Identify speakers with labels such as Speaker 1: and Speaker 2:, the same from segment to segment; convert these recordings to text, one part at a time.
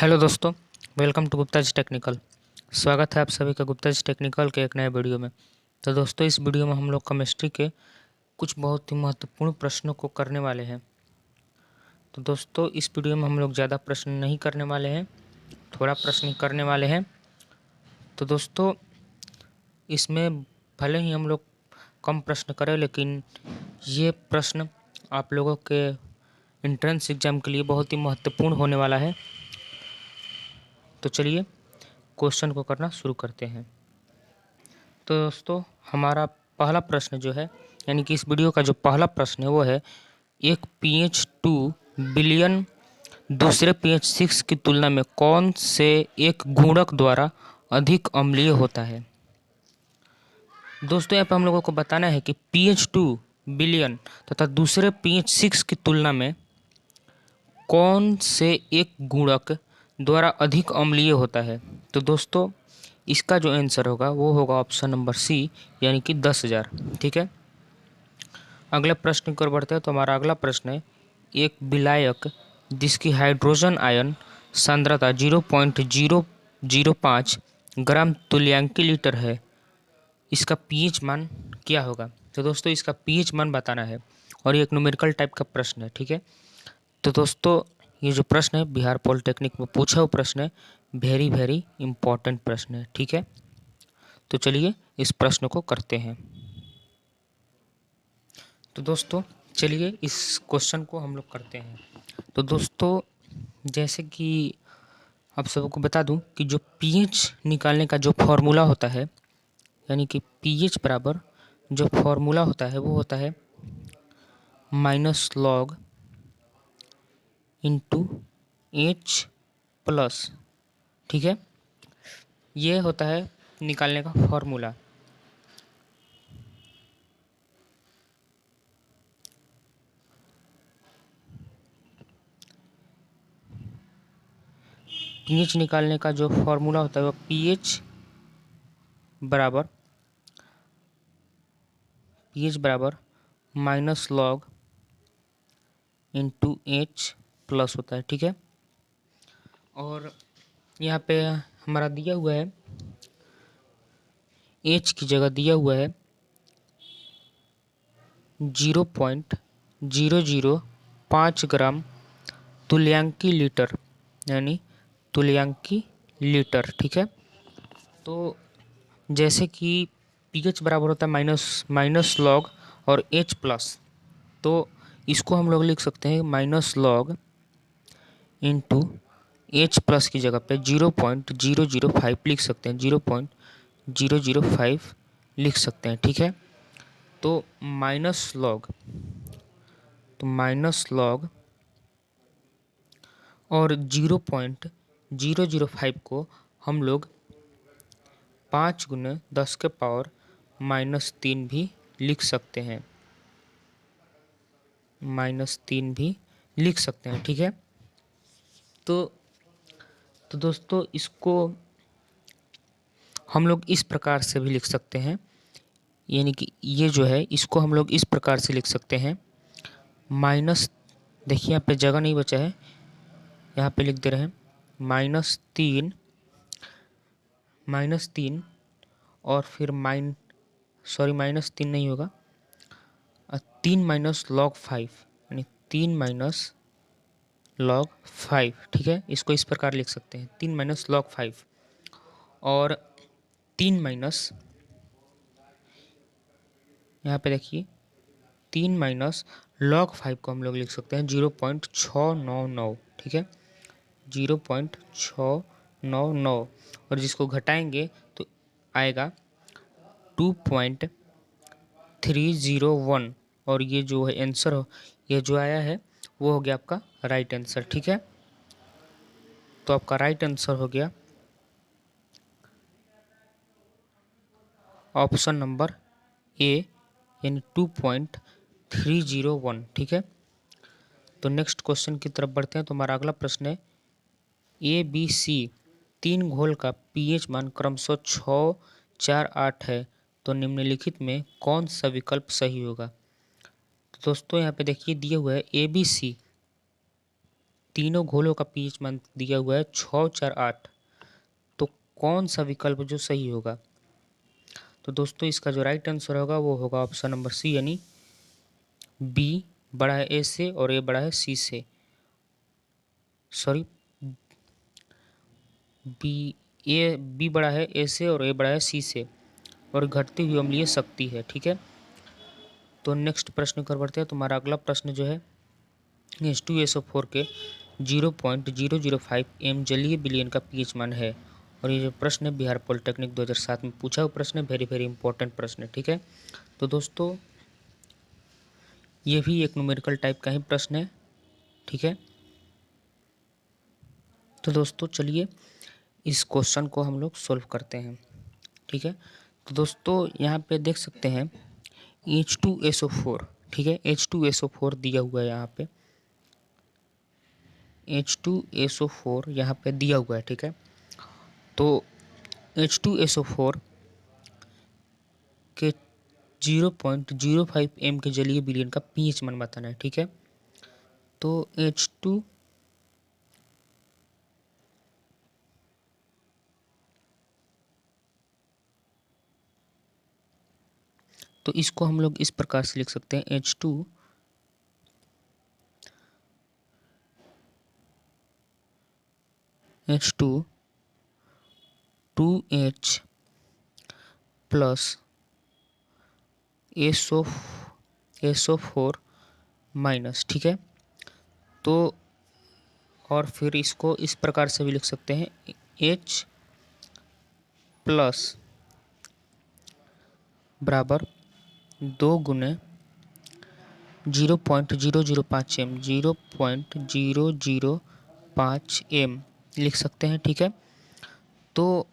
Speaker 1: Hello दोस्तों, welcome to Gupta ji technical. स्वागत है आप सभी का गुप्ता जी टेक्निकल के एक नए वीडियो में। तो दोस्तों, इस वीडियो में हम लोग केमिस्ट्री के कुछ बहुत ही महत्वपूर्ण प्रश्नों को करने वाले हैं। तो दोस्तों, इस वीडियो में हम लोग ज़्यादा प्रश्न नहीं करने वाले हैं, थोड़ा प्रश्न करने वाले हैं। तो दोस्तों, इसमें भले ही हम लोग कम प्रश्न करें, लेकिन ये प्रश्न आप लोगों के एंट्रेंस एग्ज़ाम के लिए बहुत ही महत्वपूर्ण होने वाला है। तो चलिए क्वेश्चन को करना शुरू करते हैं। तो दोस्तों, हमारा पहला प्रश्न जो है, यानी कि इस वीडियो का जो पहला प्रश्न है वो है, एक pH 2 बिलियन दूसरे pH 6 की तुलना में कौन से एक गुणक द्वारा अधिक अम्लीय होता है। दोस्तों, यहाँ पे हम लोगों को बताना है कि pH 2 बिलियन तथा दूसरे pH 6 की तुलना में कौन से एक गुणक द्वारा अधिक अम्लीय होता है। तो दोस्तों, इसका जो आंसर होगा वो होगा ऑप्शन नंबर सी, यानी कि 10,000। ठीक है, अगले प्रश्न की ओर बढ़ते हैं। तो हमारा अगला प्रश्न है, एक विलायक जिसकी हाइड्रोजन आयन सांद्रता 0.005 ग्राम तुल्यांकी लीटर है, इसका पीएच मान क्या होगा। तो दोस्तों, इसका पीएच मान बताना है और ये एक न्यूमेरिकल टाइप का प्रश्न है। ठीक है, तो दोस्तों, ये जो प्रश्न है बिहार पॉलिटेक्निक में पूछा हुआ प्रश्न है, वेरी वेरी इंपॉर्टेंट प्रश्न है। ठीक है, तो चलिए इस प्रश्न को करते हैं। तो दोस्तों, चलिए इस क्वेश्चन को हम लोग करते हैं। तो दोस्तों, जैसे कि आप सबको बता दूं कि जो पीएच निकालने का जो फॉर्मूला होता है, यानी कि पीएच बराबर जो फॉर्मूला होता है वो होता है -log इंटू एच प्लस। ठीक है, ये होता है निकालने का फॉर्मूला। पीएच निकालने का जो फॉर्मूला होता है वो पीएच बराबर -log इंटू एच प्लस होता है। ठीक है, और यहाँ पे हमारा दिया हुआ है, एच की जगह दिया हुआ है 0.005 ग्राम तुल्यांकी लीटर, यानी तुल्यांकी लीटर। ठीक है, तो जैसे कि पीएच बराबर होता है माइनस लॉग और एच प्लस, तो इसको हम लोग लिख सकते हैं -log इंटू एच प्लस की जगह पे 0.005 लिख सकते हैं, 0.005 लिख सकते हैं। ठीक है, तो माइनस लॉग और 0.005 को हम लोग 5 × 10⁻³ भी लिख सकते हैं, -3 भी लिख सकते हैं। ठीक है, तो दोस्तों, इसको हम लोग इस प्रकार से भी लिख सकते हैं, यानी कि ये जो है इसको हम लोग इस प्रकार से लिख सकते हैं माइनस, देखिए यहाँ पे जगह नहीं बचा है, यहाँ पे लिख दे रहे हैं -3 और फिर -3 नहीं होगा, 3 - log 5, यानी 3 - log 5। ठीक है, इसको इस प्रकार लिख सकते हैं 3 - log 5, और 3 माइनस, यहाँ पे देखिए 3 - log 5 को हम लोग लिख सकते हैं 0.699। ठीक है, 0.699, और जिसको घटाएंगे तो आएगा 2.301, और ये जो है आंसर हो, ये जो आया है वो हो गया आपका राइट आंसर। ठीक है, तो आपका राइट आंसर हो गया ऑप्शन नंबर ए, यानी 2.301। ठीक है, तो नेक्स्ट क्वेश्चन की तरफ बढ़ते हैं। तो हमारा अगला प्रश्न है, ABC 3 घोल का पीएच मान क्रमशः 6, 4, 8 है, तो निम्नलिखित में कौन सा विकल्प सही होगा। तो दोस्तों, यहाँ पे देखिए दिया हुआ है ABC तीनों घोलों का पीएच मान दिया हुआ है 6, 4, 8। तो कौन सा विकल्प जो सही होगा? तो दोस्तों इसका जो राइट आंसर होगा वो होगा ऑप्शन नंबर सी, यानी बी बड़ा है ए से और ए बड़ा है सी से। सॉरी, बी बड़ा है ए से और ए बड़ा है सी से, और घटती हुई अम्लीय शक्ति है। ठीक है, तो नेक्स्ट प्रश्न कर बढ़ते हैं। तुम्हारा अगला प्रश्न जो है H2SO4 के 0.005 m जलीय विलयन का पीएच मान है। और ये जो प्रश्न है बिहार पॉलिटेक्निक 2007 में पूछा हुआ प्रश्न है, वेरी वेरी इंपॉर्टेंट प्रश्न है। ठीक है, तो दोस्तों ये भी एक न्यूमेरिकल टाइप का ही प्रश्न है। ठीक है, तो दोस्तों चलिए इस क्वेश्चन को हम लोग सॉल्व करते हैं। ठीक है, तो दोस्तों यहाँ पे देख सकते हैं H2SO4। ठीक है, H2SO4 दिया हुआ है यहाँ पे, H2SO4 यहाँ पे दिया हुआ है। ठीक है, तो H2SO4 के 0.05 m के जलीय विलयन का पीएच मान बताना है। ठीक है, तो H2 तो इसको हम लोग इस प्रकार से लिख सकते हैं H2 2H plus SO4 minus. ठीक है, तो और फिर इसको इस प्रकार से भी लिख सकते हैं H प्लस बराबर 2 गुने 0.005 m लिख सकते हैं। ठीक है, तो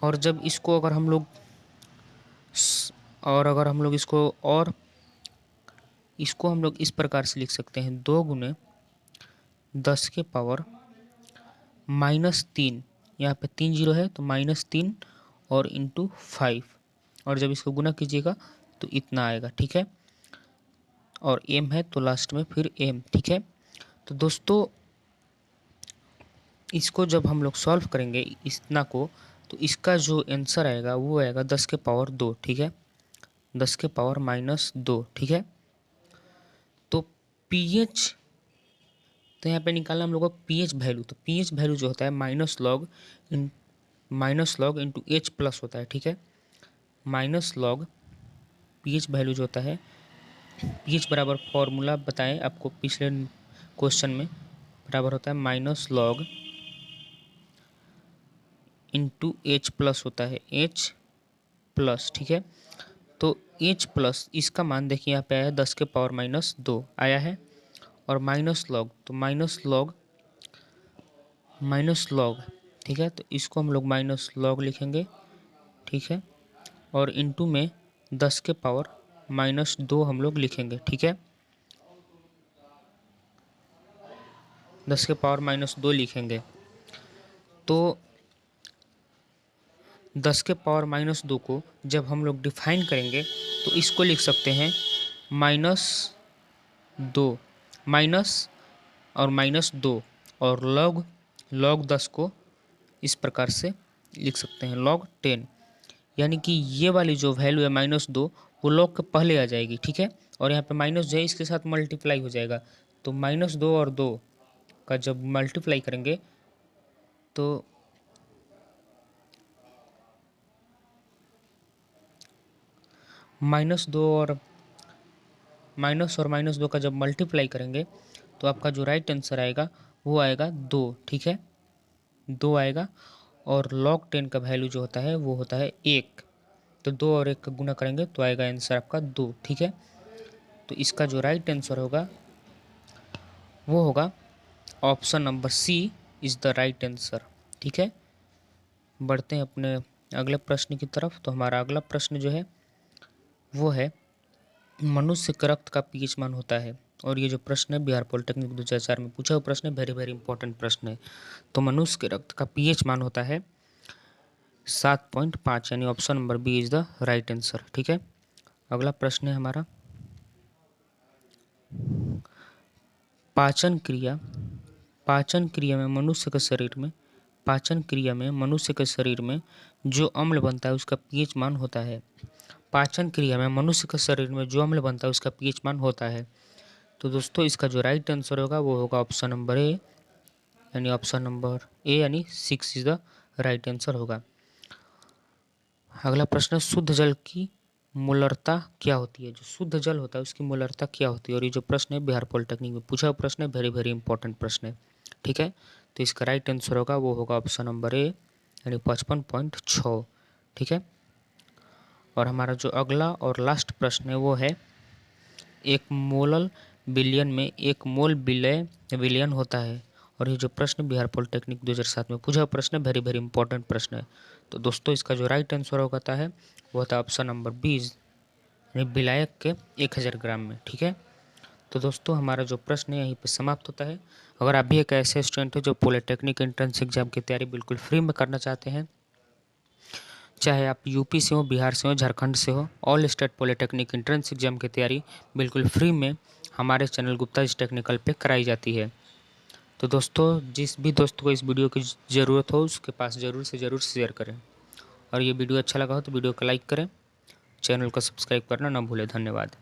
Speaker 1: और जब इसको अगर हम लोग इसको हम लोग इस प्रकार से लिख सकते हैं 2 गुने 10 के पावर -3, यहाँ पे 3 जीरो है तो -3 और इंटू 5, और जब इसको गुना कीजिएगा तो इतना आएगा। ठीक है, और m है तो लास्ट में फिर m। ठीक है, तो दोस्तों इसको जब हम लोग सॉल्व करेंगे इतना को, तो इसका जो आंसर आएगा वो आएगा 10 के पावर 2। ठीक है, 10 के पावर -2। ठीक है, तो पीएच, तो यहाँ पे निकालना हम लोग को पीएच वैल्यू, तो पीएच वैल्यू जो होता है minus log into H plus होता है। ठीक है, माइनस लॉग पीएच वैल्यू जो होता है, पीएच बराबर फॉर्मूला बताएं आपको पिछले क्वेश्चन में, बराबर होता है minus log into H plus होता है एच प्लस। ठीक है, तो एच प्लस इसका मान देखिए यहाँ पे आया है 10 के पावर -2 आया है, और माइनस लॉग, तो माइनस लॉग। ठीक है, तो इसको हम लोग माइनस लॉग लिखेंगे। ठीक है, और इंटू में 10 के पावर -2 हम लोग लिखेंगे। ठीक है, 10 के पावर -2 लिखेंगे, तो 10 के पावर -2 को जब हम लोग डिफाइन करेंगे तो इसको लिख सकते हैं -2 माइनस और -2, और लॉग 10 को इस प्रकार से लिख सकते हैं log 10, यानी कि ये वाली जो वैल्यू है -2 वो लॉग के पहले आ जाएगी। ठीक है, और यहाँ पे माइनस जो है इसके साथ मल्टीप्लाई हो जाएगा, तो -2 और 2 का जब मल्टीप्लाई करेंगे तो -2 का जब मल्टीप्लाई करेंगे तो आपका जो राइट आंसर आएगा वो आएगा 2। ठीक है, 2 आएगा, और log 10 का वैल्यू जो होता है वो होता है 1, तो 2 और 1 का गुना करेंगे तो आएगा आंसर आपका 2। ठीक है, तो इसका जो राइट आंसर होगा वो होगा option number C is the right answer. ठीक है, बढ़ते हैं अपने अगले प्रश्न की तरफ। तो हमारा अगला प्रश्न जो है वो है मनुष्य के रक्त का पीएच मान होता है, और ये जो प्रश्न है बिहार पॉलिटेक्निक 2004 में पूछा हुआ प्रश्न है, वेरी वेरी इंपॉर्टेंट प्रश्न है। तो मनुष्य के रक्त का पीएच मान होता है 7.5, यानी option number B is the right answer. ठीक है, अगला प्रश्न है हमारा पाचन क्रिया पाचन क्रिया में मनुष्य के शरीर में जो अम्ल बनता है उसका पीएच मान होता है। पाचन क्रिया में मनुष्य के शरीर में जो अम्ल बनता है उसका पीएच मान होता है। तो दोस्तों इसका जो राइट आंसर होगा वो होगा ऑप्शन नंबर ए, यानी ऑप्शन नंबर ए यानी 6 इज द राइट आंसर होगा। अगला प्रश्न, शुद्ध जल की मोलरता क्या होती है? जो शुद्ध जल होता है उसकी मोलरता क्या होती है? और ये जो प्रश्न है बिहार पॉलिटेक्निक में पूछा हुआ प्रश्न है, वेरी वेरी इंपॉर्टेंट प्रश्न है। ठीक है, तो इसका राइट आंसर होगा वो होगा ऑप्शन नंबर ए, यानी 55.6। ठीक है, और हमारा जो अगला और लास्ट प्रश्न है वो है, एक मोलल बिलियन में एक मोल विलयन होता है। और ये जो प्रश्न बिहार पॉलिटेक्निक 2007 में पूछा प्रश्न है, वेरी वेरी इंपॉर्टेंट प्रश्न है। तो दोस्तों इसका जो राइट आंसर होता है वो होता है ऑप्शन नंबर 20, यानी विलायक के 1000 ग्राम में। ठीक है, तो दोस्तों हमारा जो प्रश्न है यहीं पर समाप्त होता है। अगर आप भी एक ऐसे स्टूडेंट हो जो पॉलिटेक्निक एंट्रेंस एग्जाम की तैयारी बिल्कुल फ्री में करना चाहते हैं, चाहे आप यूपी से हो, बिहार से हो, झारखंड से हो, all state polytechnic entrance exam की तैयारी बिल्कुल फ्री में हमारे चैनल गुप्ता जी टेक्निकल पे कराई जाती है। तो दोस्तों जिस भी दोस्त को इस वीडियो की ज़रूरत हो उसके पास ज़रूर से ज़रूर शेयर करें, और ये वीडियो अच्छा लगा हो तो वीडियो को लाइक करें, चैनल को सब्सक्राइब करना ना भूलें। धन्यवाद।